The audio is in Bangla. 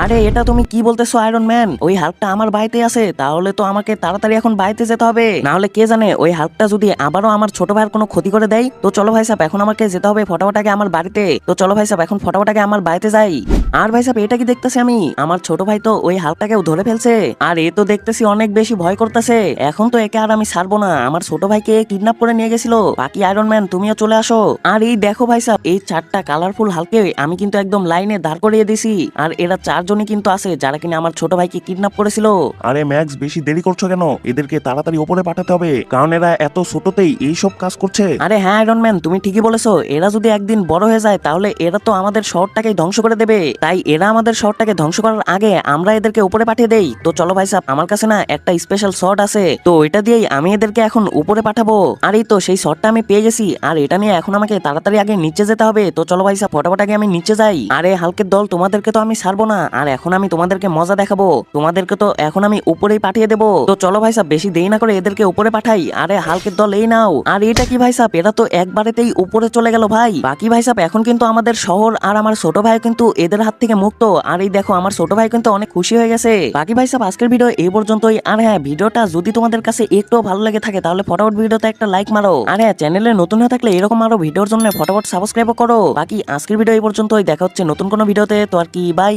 আরে এটা তুমি কি বলতেছো আয়রন ম্যান? ওই হাল্কটা আমার বাড়িতে আছে, তাহলে তো আমাকে তাড়াতাড়ি এখন বাড়িতে যেতে হবে, না হলে কে জানে ওই হাল্কটা যদি আবারও আমার ছোট ভাইয়ের কোনো ক্ষতি করে দেয়। তো চলো ভাই সাহেব, এখন আমাকে যেতে হবে ফটাফট আগে আমার বাড়িতে। তো চলো ভাই সাহেব, এখন ফটাফট আগে আমার বাড়িতে যাই। আর ভাই সাহেব, এটা কি দেখতেছি আমি? আমার ছোট ভাই তো ওই হাল্কটাকেও ধরে ফেলছে, আর এ তো দেখতেছি অনেক বেশি ভয় করতেছে। এখন তো একে আর আমি ছাড়বো না, আমার ছোট ভাইকে কিডন্যাপ করে নিয়ে গেছিল। বাকি আয়রন ম্যান তুমিও চলে আসো। আর এই দেখো ভাই সাহেব, এই চারটা কালারফুল হালকে আমি কিন্তু একদম লাইনে দাঁড় করিয়ে দিছি, আর এরা চারজনই কিন্তু আছে যারা কিনা আমার ছোট ভাইকে কিডন্যাপ করেছিল। আরে ম্যাক্স, বেশি দেরি করছো কেন? এদেরকে তাড়াতাড়ি উপরে পাঠাতে হবে, কারণ এরা এত ছোটতেই এইসব কাজ করছে। আরে হ্যাঁ আয়রন ম্যান, তুমি ঠিকই বলেছো, এরা যদি একদিন বড় হয়ে যায় তাহলে এরা তো আমাদের শহরটাকে ধ্বংস করে দেবে। তাই এরা আমাদের শহরটাকে ধ্বংস করার আগে আমরা এদেরকে উপরে পাঠিয়ে দেই। তো চলো ভাই সাহেব, আমার কাছে না একটা স্পেশাল শট আছে, তো ওইটা দিয়েই আমি এদেরকে এখন উপরে পাঠাবো। আর এই তো সেই শটটা আমি পেয়ে গেছি, আর এটা নিয়ে এখন আমাকে তাড়াতাড়ি আগে নিচে যেতে হবে। তো চলো ভাই সাহেব, ফটাফট আগে আমি নিচে যাই। আরে হালকের দল, তোমাদেরকে তো আমি ছাড়বো না, আর এখন আমি তোমাদেরকে মজা দেখাবো। তোমাদেরকে তো এখন আমি উপরেই পাঠিয়ে দেবো। তো চলো ভাই সাহেব, বেশি দেরি না করে এদেরকে উপরে পাঠাই। আরে হালকের দল, এই নাও। আর এটা কি ভাই সাহেব, এরা তো একবারেতেই উপরে চলে গেল ভাই। বাকি ভাই সাহেব, এখন কিন্তু আমাদের শহর আর আমার ছোট ভাই কিন্তু এদের হাত থেকে মুক্ত। আর এই দেখো, আমার ছোট ভাই কিন্তু অনেক খুশি হয়ে গেছে। বাকি ভাই সাহেব, আজকের ভিডিও এই পর্যন্তই। আর হ্যাঁ, ভিডিওটা যদি তোমাদের কাছে একটু ভালো লেগে থাকে তাহলে ফটাফট ভিডিওতে একটা লাইক মারো। আর হ্যাঁ, চ্যানেলে নতুন হয়ে থাকলে এরকম আরো ভিডিওর জন্য ফটাফট সাবস্ক্রাইব করো। বাকি আজকের ভিডিও এই পর্যন্তই, দেখা হচ্ছে নতুন কোনো ভিডিওতে। তো আর কি, বাই।